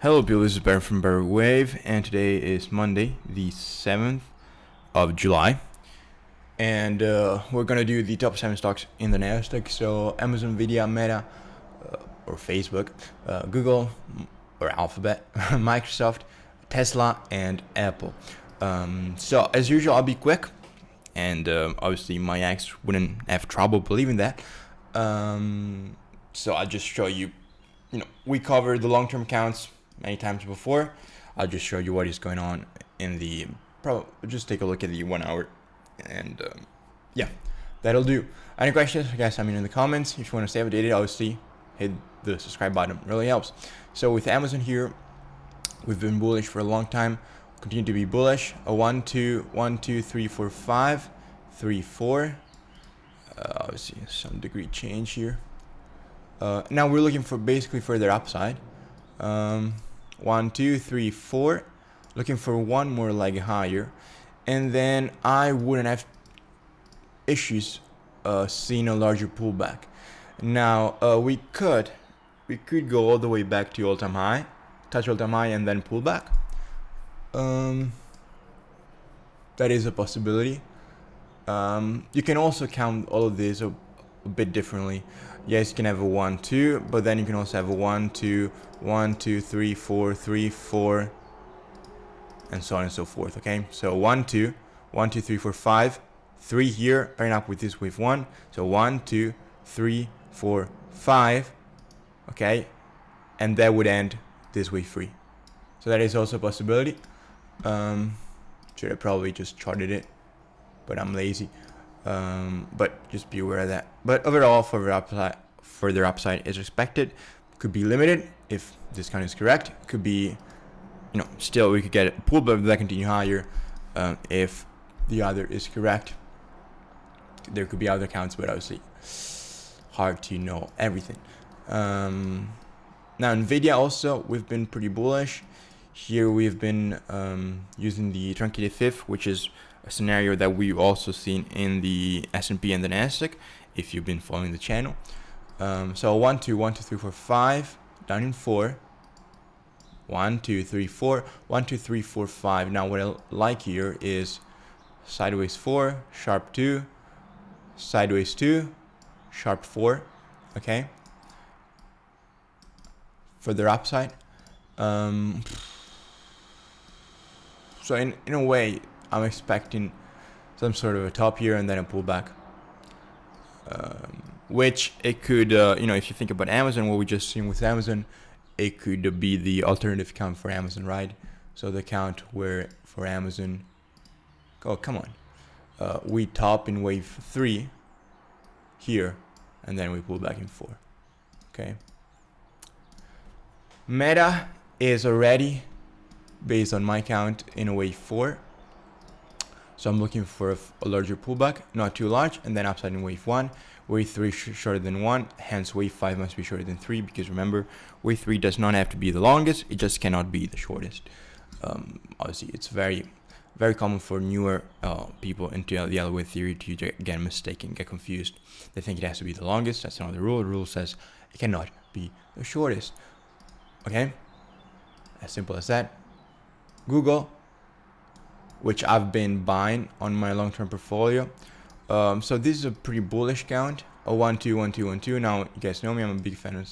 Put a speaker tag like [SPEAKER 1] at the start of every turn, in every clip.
[SPEAKER 1] Hello people, this is Barry from Elliott Wave, and today is Monday, the 7th of July, and we're gonna do the top 7 stocks in the Nasdaq. So Amazon, Nvidia, Meta, or Facebook, Google, or Alphabet, Microsoft, Tesla, and Apple. So as usual, I'll be quick, and obviously my ex wouldn't have trouble believing that. So I'll just show you. We covered the long-term counts many times before. I'll just show you what is going on in the just take a look at the 1 hour, and yeah, that'll do. Any questions, I guess, in the comments. If you want to stay updated, obviously hit the subscribe button, it really helps. So with Amazon here, we've been bullish for a long time, continue to be bullish. A 1 2 1 2 3 4 5 3 4, obviously some degree change here. Now we're looking for basically further upside. 1 2 3 4, looking for one more leg higher, and then I wouldn't have issues seeing a larger pullback. Now we could go all the way back to all-time high, touch all-time high, and then pull back. That is a possibility. You can also count all of this a bit differently. Yes, you can have a 1 2, but then you can also have a 1 2 1 2 3 4 3 4, and so on and so forth. Okay, so 1 2 1 2 3 4 5 3 here, pairing up with this wave 1. So 1 2 3 4 5. Okay, and that would end this wave 3. So that is also a possibility. Should have probably just charted it, but I'm lazy. But just be aware of that. But overall, further upside is expected. Could be limited if this count is correct. Could be, still we could get a pullback that continue higher if the other is correct. There could be other counts, but obviously hard to know everything. Now Nvidia also, we've been pretty bullish. Here we've been using the truncated fifth, which is a scenario that we've also seen in the S&P and the Nasdaq, if you've been following the channel. So 1 2 1 2 3 4 5, down in 4. 1 2 3 4 1 2 3 4 5. Now what I like here is sideways 4, sharp 2, sideways 2, sharp 4. Okay, further upside. So in a way, I'm expecting some sort of a top here and then a pullback, which it could, if you think about Amazon, what we just seen with Amazon, it could be the alternative count for Amazon, right? So the count where for Amazon, we top in wave 3 here, and then we pull back in 4. Okay. Meta is already, based on my count, in a wave 4. So I'm looking for a larger pullback, not too large, and then upside in wave 1. Wave 3 shorter than 1, hence wave 5 must be shorter than 3, because remember, wave 3 does not have to be the longest, it just cannot be the shortest. Obviously, it's very, very common for newer people into the Elliott Wave Theory to get mistaken, get confused. They think it has to be the longest. That's not the rule. The rule says it cannot be the shortest. Okay? As simple as that. Google, which I've been buying on my long-term portfolio. So this is a pretty bullish count. A 1 2 1 2 1 2. Now you guys know me, I'm a big fan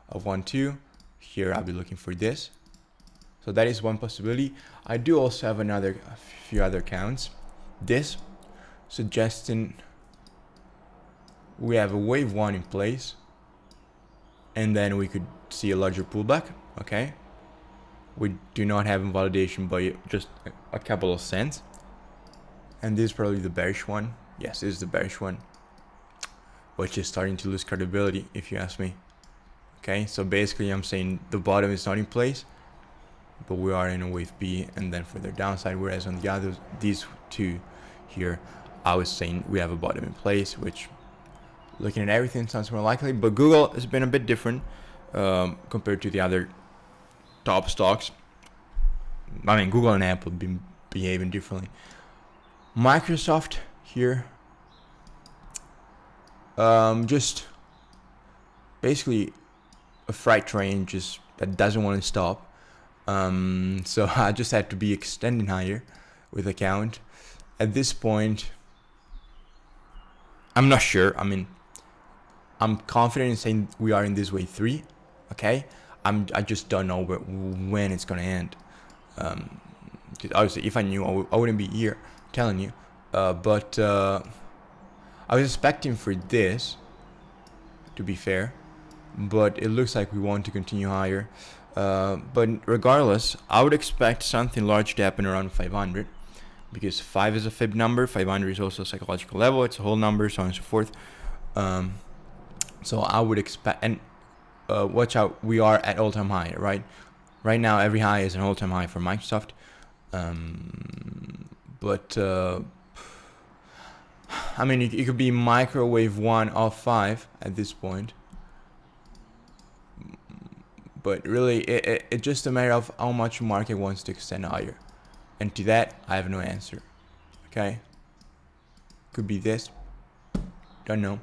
[SPEAKER 1] of 1 2. Here I'll be looking for this. So that is one possibility. I do also have a few other counts. This suggesting we have a wave 1 in place, and then we could see a larger pullback. Okay. We do not have invalidation by just a couple of cents. And this is probably the bearish one. Yes, this is the bearish one, which is starting to lose credibility, if you ask me. Okay, so basically I'm saying the bottom is not in place, but we are in a wave B, and then further downside, whereas on the others, these two here, I was saying we have a bottom in place, which, looking at everything, sounds more likely. But Google has been a bit different compared to the other top stocks. Google and Apple have been behaving differently. Microsoft here, just basically a freight train that doesn't want to stop. So I just had to be extending higher with the count. At this point, I'm not sure. I mean, I'm confident in saying we are in this wave 3. Okay, I just don't know when it's gonna end. Because obviously, if I knew, I wouldn't be here telling you. But I was expecting for this, to be fair, but it looks like we want to continue higher. But regardless, I would expect something large to happen around 500, because 5 is a fib number, 500 is also a psychological level, it's a whole number, so on and so forth. So I would expect, and watch out, we are at all-time high, right? Right now, every high is an all-time high for Microsoft. But I mean, it could be microwave 1 of 5 at this point. But really, it's just a matter of how much market wants to extend higher. And to that, I have no answer. Okay? Could be this. Don't know.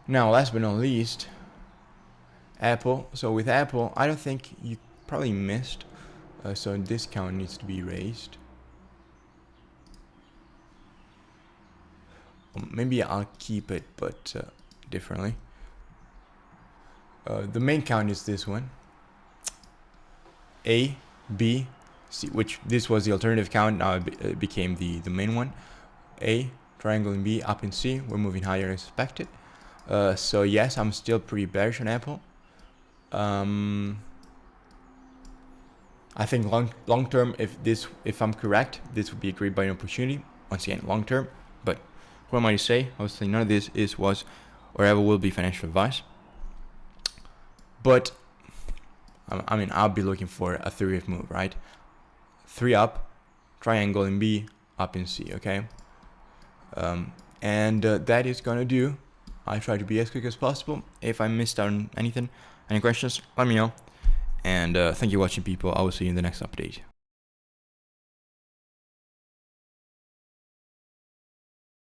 [SPEAKER 1] Now, last but not least, Apple. So with Apple, I don't think you probably missed. So this count needs to be raised. Maybe I'll keep it, but differently. The main count is this one. A, B, C, which this was the alternative count, now it became the main one. A, triangle in B, up in C, we're moving higher than expected. So yes, I'm still pretty bearish on Apple. I think long term, if I'm correct, this would be a great buying opportunity. Once again, long term, but who am I to say? Obviously, none of this was, or ever will be financial advice. But I mean, I'll be looking for a 3-wave move, right? 3 up, triangle in B, up in C, okay? And that is gonna do. I try to be as quick as possible. If I missed out on anything, any questions, let me know. And thank you for watching, people. I will see you in the next update.